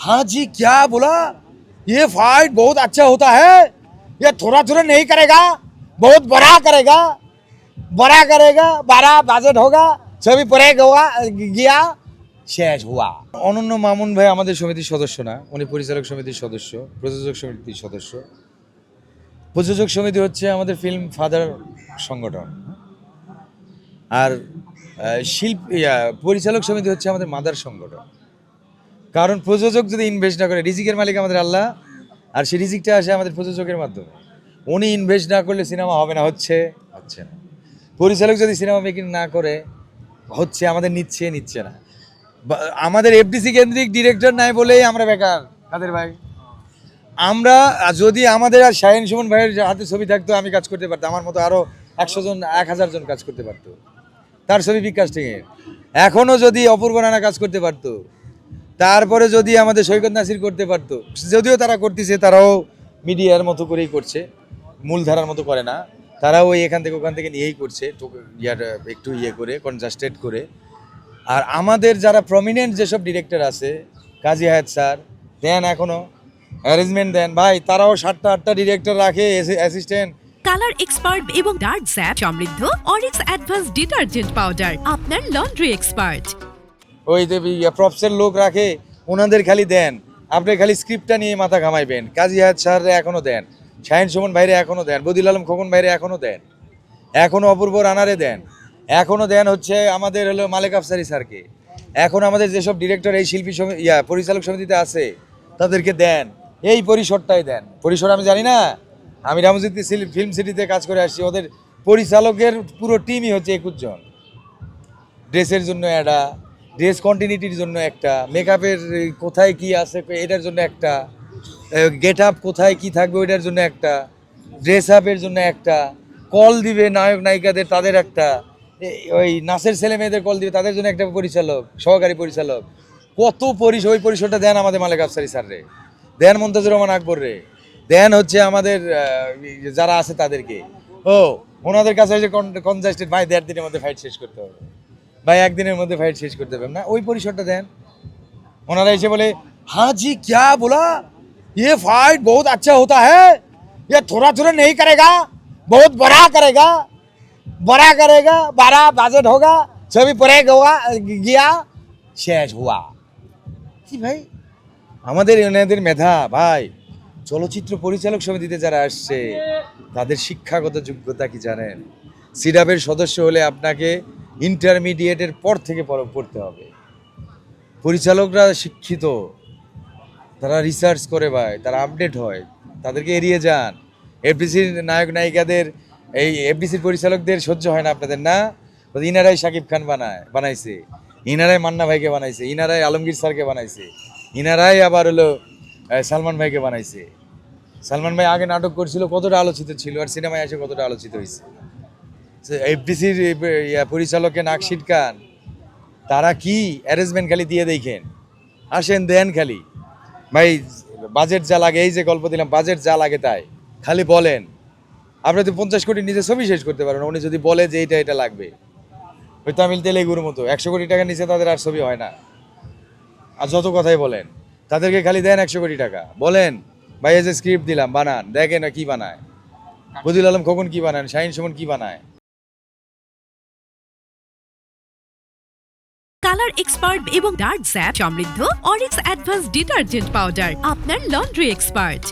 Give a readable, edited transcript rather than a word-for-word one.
हाँ जी क्या बोला, ये फाइट बहुत अच्छा होता है, ये थोड़ा थोड़ा नहीं करेगा, बहुत बड़ा करेगा, बड़ा বাজেট होगा, ছবি পরে গিয়া শেষ হুয়া। অনন্য মামুন ভাই আমাদের সমিতির সদস্য না, উনি পরিচালক সমিতির সদস্য, প্রযোজক সমিতির সদস্য। প্রযোজক সমিতি হচ্ছে আমাদের ফিল্ম ফাদার সংগঠন, আর পরিচালক সমিতি হচ্ছে আমাদের মাদার সংগঠন। কারণ প্রযোজক যদি ইনভেস্ট না করে, রিজিকের মালিক আমাদের আল্লাহ, আর সেই রিজিকটা আসে আমাদের প্রযোজকের মাধ্যমে। উনি ইনভেস্ট না করলে সিনেমা হবে না, হচ্ছে না। পরিচালক যদি সিনেমা মেকিং না করে, হচ্ছে আমাদের নিচ্ছে না। আমাদের এফডিসি কেন্দ্রিক ডিরেক্টর নাই বলেই আমরা বেকার কাদের ভাই। আমরা যদি আমাদের আর শাহিন সুমন ভাইয়ের হাতে ছবি থাকতো, আমি কাজ করতে পারতাম, আমার মতো আরও 100 জন 1000 জন কাজ করতে পারতো তার ছবি বিগ কাস্টিংয়ে। এখনও যদি অপূর্ব রানা কাজ করতে পারতো, তারপরে যদি আমাদের সৈকত নাসির করতে পারতো, যদিও তারা করতেছে, তারাও মিডিয়ার মতো করেই করছে, মূলধারার মতো করে না, তারাও এখান থেকে ওখান থেকে নিয়েই করছে, একটু করে কনজাস্টেড করে। আর আমাদের যারা প্রমিনেন্ট যেসব ডিরেক্টর আছে, কাজী হায়াত স্যার দেন, এখনও অ্যারেঞ্জমেন্ট দেন ভাই, তারাও 7টা-8টা ডিরেক্টর রাখে, অ্যাসিস্ট্যান্ট। কালার এক্সপার্ট এবং ডার্ক স্যাপ সমৃদ্ধ অরিক্স অ্যাডভান্স ডিটারজেন্ট পাউডার, আপনার লন্ড্রি এক্সপার্ট। ওই প্রপসের লোক রাখে, ওনাদের খালি দেন, আপনি খালি স্ক্রিপ্টটা নিয়ে মাথা ঘামাইবেন। কাজী হায়াত স্যাররে এখনও দেন, শাহিন সুমন ভাইরে এখনও দেন, বদিল আলম খোকন ভাইরে এখনও দেন, এখনও অপূর্ব রানারে দেন, এখনও দেন হচ্ছে আমাদের হলো মালেক আফসারি স্যারকে, এখন আমাদের যেসব ডিরেক্টর এই শিল্পী পরিচালক সমিতিতে আছে তাদেরকে দেন, এই পরিসরটাই দেন। পরিসর আমি জানি না, আমি রামজিৎ ফিল্ম সিটিতে কাজ করে আসছি, ওদের পরিচালকের পুরো টিমই হচ্ছে 21 জন। ড্রেসের জন্য একটা, ড্রেস কন্টিনিউটির জন্য একটা, মেকআপের কোথায় কি আছে এটার জন্য একটা, গেট আপ কোথায় কি থাকবে ওইটার জন্য একটা, ড্রেস আপের জন্য একটা, কল দিবে নায়ক নায়িকাদের তাদের একটা, ওই নাচের ছেলে মেয়েদের কল দিবে তাদের জন্য একটা পরিচালক, সহকারী পরিচালক। কত ওই পরিসরটা দেন আমাদের মালেক আফসারি স্যার রে, দেন মন্তাজুর রহমান আকবর রে, দেন হচ্ছে আমাদের যারা আছে তাদেরকে। ওনাদের কাছে যে কনজাস্টেড ভাই 1.5 দিনের মধ্যে ফাইট শেষ করতে হবে, ভাই 1 দিনের মধ্যে ফাইট শেষ করতে হবে না, ওই পরিসরটা দেন। ওনারা এসে বলে हाँ जी क्या बोला, ये फाइट बहुत अच्छा होता है, ये थोड़ा थोड़ा नहीं करेगा, बहुत बड़ा करेगा, बड़ा বাজেট होगा, ছবি পরে গিয়া শেষ হুয়া। কি ভাই, আমাদের এনাদের মেধা ভাই। চলচ্চিত্র পরিচালক সমিতিতে যারা আসছে তাদের শিক্ষাগত যোগ্যতা কি জানেন? সিডাবের সদস্য হলে আপনাকে ইন্টারমিডিয়েটের পর থেকে পড়তে হবে। পরিচালকরা শিক্ষিত, তারা রিসার্চ করে ভাই, তারা আপডেট হয়, তাদেরকে এড়িয়ে যান। এফডিসির নায়ক নায়িকাদের, এই এফডিসির পরিচালকদের সহ্য হয় না আপনাদের না? ইনারাই শাকিব খান বানাইছে, ইনারাই মান্না ভাইকে বানাইছে, ইনারাই আলমগীর স্যারকে বানাইছে, ইনারাই আবার হলো সালমান ভাইকে বানাইছে। সালমান ভাই আগে নাটক করছিল, কতটা আলোচিত ছিল, আর সিনেমায় এসে কতটা আলোচিত হয়েছে। এফডিসির পরিচালককে নাক সিটকান, তারা কি অ্যারেঞ্জমেন্ট খালি দিয়ে দেখেন, আসেন দেন খালি ভাই, বাজেট যা লাগে, এই যে গল্প দিলাম, বাজেট যা লাগে তাই খালি বলেন। আপনি তো 50 কোটি নিচে ছবি শেষ করতে পারেন, উনি যদি বলে যে এটা লাগবে, ওই তামিল তেলেগুর মতো 100 কোটি টাকা নিচে তাদের আর ছবি হয় না। আর যত কথাই বলেন, তাদেরকে খালি দেন 100 কোটি টাকা, বলেন ভাই এই যে স্ক্রিপ্ট দিলাম বানান, দেখেন না কি বানায়, বদিল আলম খোকন কি বানান, শাহিন সুমন কি বানায়। কালার এক্সপার্ট এবং ডার্ক স্যাপ সমৃদ্ধ অরিক্স অ্যাডভান্স ডিটারজেন্ট পাউডার, আপনার লন্ড্রি এক্সপার্ট।